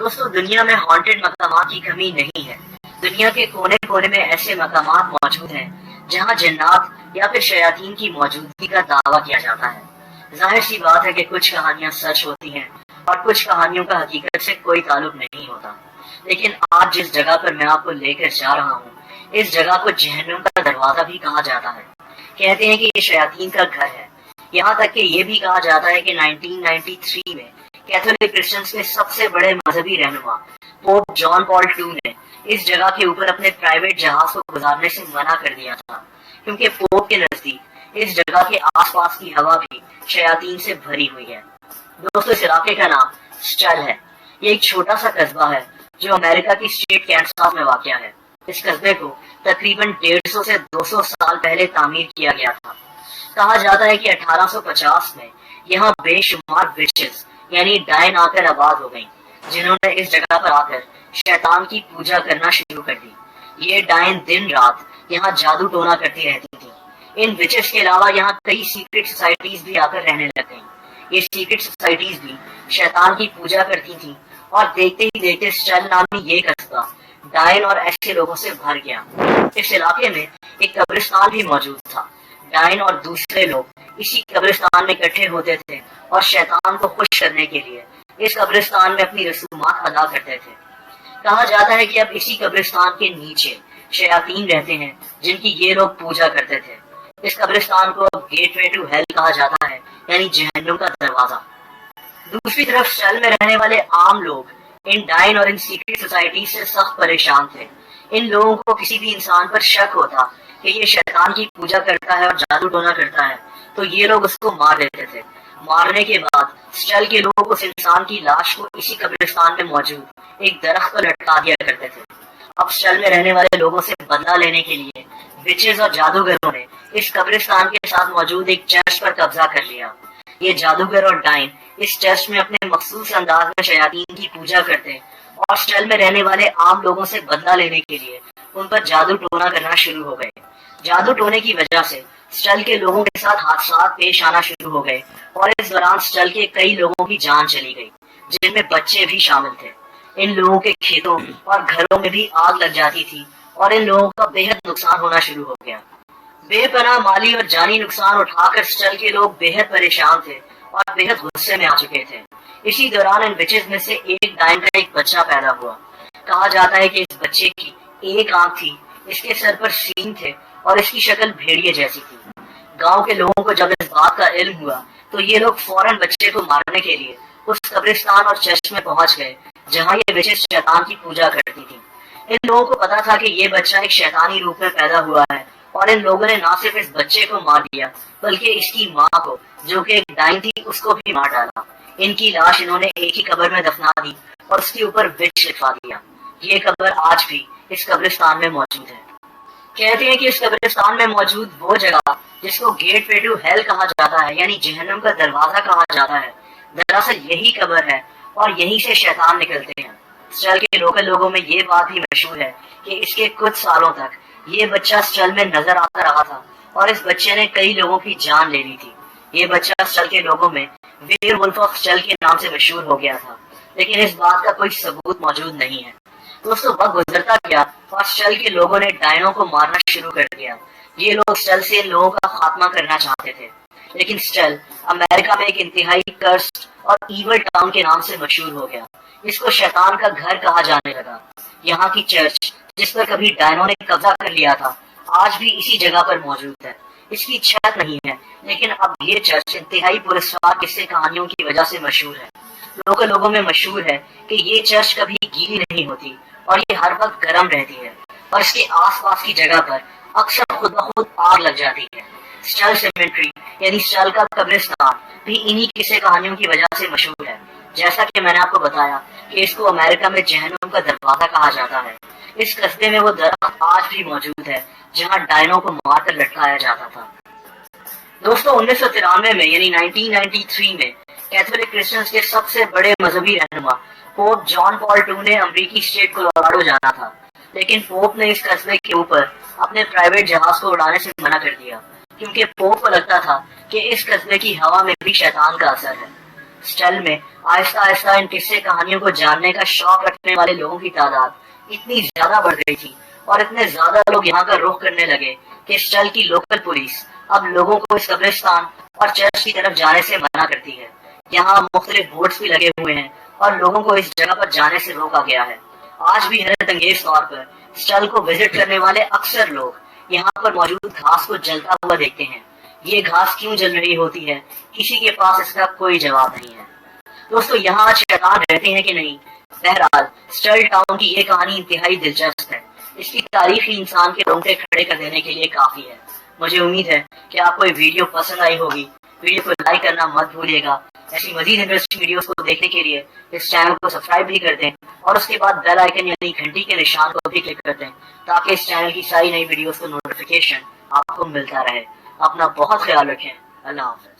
دوستو دنیا میں ہانٹڈ مقامات کی کمی نہیں ہے۔ دنیا کے کونے کونے میں ایسے مقامات موجود ہیں جہاں جنات یا پھر شیاطین کی موجودگی کا دعویٰ کیا جاتا ہے۔ ظاہر سی بات ہے کہ کچھ کہانیاں سچ ہوتی ہیں اور کچھ کہانیوں کا حقیقت سے کوئی تعلق نہیں ہوتا، لیکن آج جس جگہ پر میں آپ کو لے کر جا رہا ہوں اس جگہ کو جہنم کا دروازہ بھی کہا جاتا ہے۔ کہتے ہیں کہ یہ شیاطین کا گھر ہے، یہاں تک کہ یہ بھی کہا جاتا ہے کہ 1993 میں کیتھولک کرسچنز کے سب سے بڑے مذہبی رہنما پوپ جان پال II نے اس جگہ کے اوپر اپنے پرائیویٹ جہاز کو گزارنے سے منع کر دیا تھا، کیونکہ پوپ کے نزدیک اس جگہ کے آس پاس کی ہوا بھی شیاطین سے بھری ہوئی ہے۔ دوستو اس علاقے کا نام سٹل ہے۔ یہ ایک چھوٹا سا قصبہ ہے جو امریکہ کی اسٹیٹ کینساس میں واقع ہے۔ اس قصبے کو تقریباً 150 سے 200 سال پہلے تعمیر کیا گیا تھا۔ کہا جاتا ہے کہ 1850 میں یہاں بے شمار وچز یعنی ڈائن آ کر آباد ہو گئیں، جنہوں نے اس جگہ پر آ کر شیطان کی پوجا کرنا شروع کر دی۔ یہ ڈائن دن رات یہاں جادو ٹونا کرتی رہتی تھی۔ ان وچز کے علاوہ یہاں کئی سیکرٹ سوسائٹیز بھی آ کر رہنے لگ گئیں۔ یہ سیکرٹ سوسائٹیز بھی شیطان کی پوجا کرتی تھیں اور دیکھتے ہی دیکھتے سٹل نامی یہ قصبہ ڈائن اور ایسے لوگوں سے بھر گیا۔ اس علاقے میں ایک قبرستان بھی موجود تھا۔ ڈائن اور دوسرے لوگ اسی قبرستان میں اکٹھے ہوتے تھے اور شیطان کو خوش کرنے کے لیے اس قبرستان میں اپنی رسومات ادا کرتے تھے۔ کہا جاتا ہے کہ اب اسی قبرستان کے نیچے شیاطین رہتے ہیں جن کی یہ لوگ پوجا کرتے تھے۔ اس قبرستان کو اب گیٹ وے ٹو ہیل کہا جاتا ہے، یعنی جہنم کا دروازہ۔ دوسری طرف سٹل میں رہنے والے عام لوگ ان ڈائن اور ان سیکرٹ سوسائٹی سے سخت پریشان تھے۔ ان لوگوں کو کسی بھی انسان پر شک ہوتا کہ یہ شیطان کی پوجا کرتا ہے اور جادو ٹونا کرتا ہے تو یہ لوگ اس کو مار دیتے تھے۔ مارنے کے بعد سٹل کے لوگ اس انسان کی لاش کو اسی قبرستان میں موجود ایک درخت پر لٹکا دیا کرتے تھے۔ اب سٹل میں رہنے والے لوگوں سے بدلہ لینے کے لیے وچز اور جادوگروں نے اس قبرستان کے ساتھ موجود ایک چرچ پر قبضہ کر لیا۔ یہ جادوگر اور ڈائن اس چرچ میں اپنے مخصوص انداز میں شیاطین کی پوجا کرتے اور سٹل میں رہنے والے عام لوگوں سے بدلہ لینے کے لیے ان پر جادو ٹونا کرنا شروع ہو گئے۔ جادو ٹونے کی وجہ سے سٹل کے لوگوں کے ساتھ حادثات پیش آنا شروع ہو گئے اور اس دوران سٹل کے کئی لوگوں کی جان چلی گئی، جن میں بچے بھی شامل تھے۔ ان لوگوں کے کھیتوں اور گھروں میں بھی آگ لگ جاتی تھی اور ان لوگوں کا بے حد نقصان ہونا شروع ہو گیا۔ بے پناہ مالی اور جانی نقصان اٹھا کر سٹل کے لوگ بے حد پریشان تھے اور بے حد غصے میں آ چکے تھے۔ اسی دوران ان وچز میں سے ایک ڈائن کا ایک بچہ پیدا ہوا۔ کہا جاتا ہے کہ اس بچے کی ایک آنکھ تھی، اس کے سر پر سینگ تھے اور اس کی شکل بھیڑیے جیسی تھی۔ گاؤں کے لوگوں کو جب اس بات کا علم ہوا تو یہ لوگ فوراً بچے کو مارنے کے لیے اس قبرستان اور چرچ میں پہنچ گئے جہاں یہ وچز شیطان کی پوجا کرتی تھی۔ ان لوگوں کو پتا تھا کہ یہ بچہ ایک شیطانی روپ میں پیدا ہوا ہے اور ان لوگوں نے نہ صرف اس بچے کو مار دیا بلکہ اس کی ماں کو جو کہ ایک ڈائن تھی اس کو بھی مار ڈالا۔ ان کی لاش انہوں نے ایک ہی قبر میں دفنا دی اور اس کے اوپر وچ لکھوا دیا۔ یہ قبر آج بھی اس قبرستان میں موجود ہے۔ کہتے ہیں کہ اس قبرستان میں موجود وہ جگہ جس کو گیٹ وے ٹو ہیل کہا جاتا ہے، یعنی جہنم کا دروازہ کہا جاتا ہے، دراصل یہی قبر ہے اور یہیں سے شیطان نکلتے ہیں۔ سٹل کے لوکل لوگوں میں یہ بات بھی مشہور ہے کہ اس کے کچھ سالوں تک یہ بچہ سٹل میں نظر آتا رہا تھا اور اس بچے نے کئی لوگوں کی جان لے لی تھی۔ یہ بچہ سٹل کے لوگوں میں ویئر ولف آف سٹل کے نام سے مشہور ہو گیا تھا، لیکن اس بات کا کوئی ثبوت موجود نہیں ہے۔ دوستو وقت گزرتا گیا اور سٹل کے لوگوں نے ڈائنوں کو مارنا شروع کر دیا۔ یہ لوگ سٹل سے ان لوگوں کا خاتمہ کرنا چاہتے تھے، لیکن سٹل امریکہ میں ایک انتہائی کرسڈ اور ایول ٹاؤن کے نام سے مشہور ہو گیا۔ اس کو شیطان کا گھر کہا جانے لگا۔ یہاں کی چرچ جس پر کبھی ڈائنوں نے قبضہ کر لیا تھا آج بھی اسی جگہ پر موجود ہے۔ اس کی چھت نہیں ہے، لیکن اب یہ چرچ انتہائی پراسرار قصے کہانیوں کی وجہ سے مشہور ہے۔ لوکل لوگوں میں مشہور ہے کہ یہ چرچ کبھی گیلی نہیں ہوتی اور یہ ہر وقت گرم رہتی ہے اور اس کے آس پاس کی جگہ پر اکثر خود بخود آگ لگ جاتی ہے۔ سٹل سیمیٹری یعنی سٹل کا قبرستان بھی انہی قصے کہانیوں کی وجہ سے مشہور ہے۔ جیسا کہ میں نے آپ کو بتایا کہ اس کو امریکہ میں جہنم کا دروازہ کہا جاتا ہے۔ اس قصبے میں وہ درخت آج بھی موجود ہے جہاں ڈائنوں کو مار کر لٹکایا جاتا تھا۔ دوستو 1993 میں یعنی 1993 میں کیتھولک کرسچنز کے سب سے بڑے مذہبی رہنما پوپ جان پال II نے امریکی اسٹیٹ کولوراڈو جانا تھا، لیکن پوپ نے اس قصبے کے اوپر اپنے پرائیویٹ جہاز کو اڑانے سے منع کر دیا کیونکہ پوپ کو لگتا تھا کہ اس قصبے کی ہوا میں بھی شیطان کا اثر ہے۔ اسٹل میں آہستہ آہستہ ان قصے کہانیوں کو جاننے کا شوق رکھنے والے لوگوں کی تعداد اتنی زیادہ بڑھ گئی تھی اور اتنے زیادہ لوگ یہاں کا رخ کرنے لگے کہ اسٹل کی لوکل پولیس اب لوگوں کو اس قبرستان اور چرچ کی طرف جانے سے منع کرتی ہے۔ یہاں مختلف بورڈز بھی لگے ہوئے ہیں اور لوگوں کو اس جگہ پر جانے سے روکا گیا ہے۔ آج بھی حیرت انگیز طور پر اسٹل کو وزٹ کرنے والے اکثر لوگ یہاں پر موجود گھاس کو جلتا ہوا دیکھتے ہیں۔ یہ گھاس کیوں جل رہی ہوتی ہے، کسی کے پاس اس کا کوئی جواب نہیں ہے۔ دوستو، یہاں شیطان رہتے ہیں کہ نہیں؟ بہرحال اسٹل ٹاؤن کی یہ کہانی انتہائی دلچسپ ہے۔ اس کی تاریخ ہی انسان کے رونگٹے کھڑے کر دینے کے لیے کافی ہے۔ مجھے امید ہے کہ آپ کو یہ ویڈیو پسند آئی ہوگی۔ ویڈیو کو لائک کرنا مت بھولیے گا۔ ایسی مزید انٹرسٹنگ ویڈیوز کو دیکھنے کے لیے اس چینل کو سبسکرائب بھی کر دیں اور اس کے بعد بیل آئیکن یعنی گھنٹی کے نشان کو بھی کلک کر دیں تاکہ اس چینل کی ساری نئی ویڈیوز کو نوٹیفیکیشن آپ کو ملتا رہے۔ اپنا بہت خیال رکھیں۔ اللہ حافظ۔